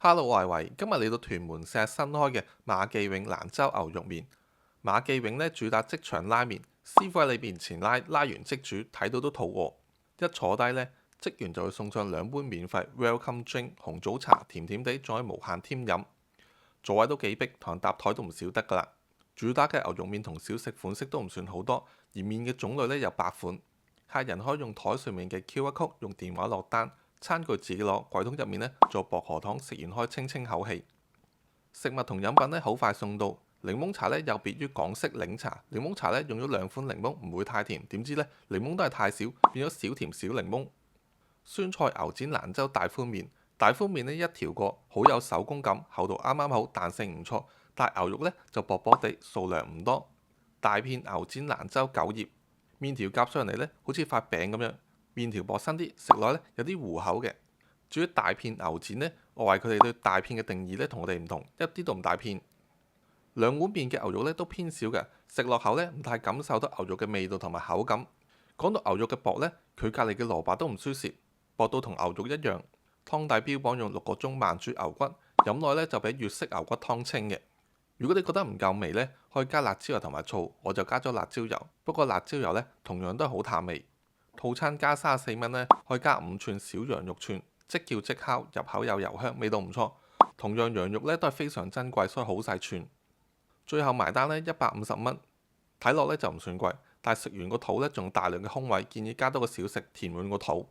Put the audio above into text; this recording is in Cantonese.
Hello，我係維，今日嚟到屯門石新開嘅馬記永蘭州牛肉麵。馬記永呢主打即場拉麵，師傅喺你面前拉，拉完即煮，睇到都肚餓。一坐低呢，職員就會送上2杯免費 Welcome Drink 紅棗茶，甜甜地，仲可以無限添飲。座位都幾逼，同人搭台都唔少得㗎啦。主打嘅牛肉麵同小食款式都唔算好多，而麵嘅種類呢有8款。客人可以用台上面嘅 QR Code 用電話落單。餐具自己攞，櫃桶入面呢做薄荷糖，食完可以清清口氣。食物同飲品呢好快送到。檸檬茶呢有別於港式檸茶，檸檬茶呢用咗2款檸檬，唔會太甜。點知呢檸檬都係太少，變咗少甜少檸檬。酸菜牛展蘭州大寬麵，大寬麵呢一條過，好有手工感，厚度啱啱好，彈性唔錯。但牛肉呢就薄薄地，數量唔多。大片牛展蘭州9葉，麵條夾上嚟呢好似塊餅咁樣。麵條薄身啲，食落呢有啲糊口嘅。至於大片牛展呢，我話佢哋對大片嘅定義呢同我哋唔同，一啲都唔大片。2碗麵嘅牛肉呢都偏少嘅，食落口呢唔太感受到牛肉嘅味道同埋口感。講到牛肉嘅薄呢，佢隔離嘅蘿蔔都唔輸蝕，薄到同牛肉一樣。湯底標榜用6個鐘慢煮牛骨，飲落呢就比粵式牛骨湯清嘅。如果你覺得唔夠味呢，可以加辣椒油同埋醋，我就加咗辣椒油。不過辣椒油呢同樣都係好淡味。套餐加34蚊呢，可以加5寸小羊肉串，即叫即烤，入口有油香，味道唔錯。同樣羊肉呢都係非常珍貴，所以好細串。最後埋單呢150蚊，睇落呢就唔算貴，但係食完個肚呢仲有大量嘅空位，建議加多個小食填滿個肚。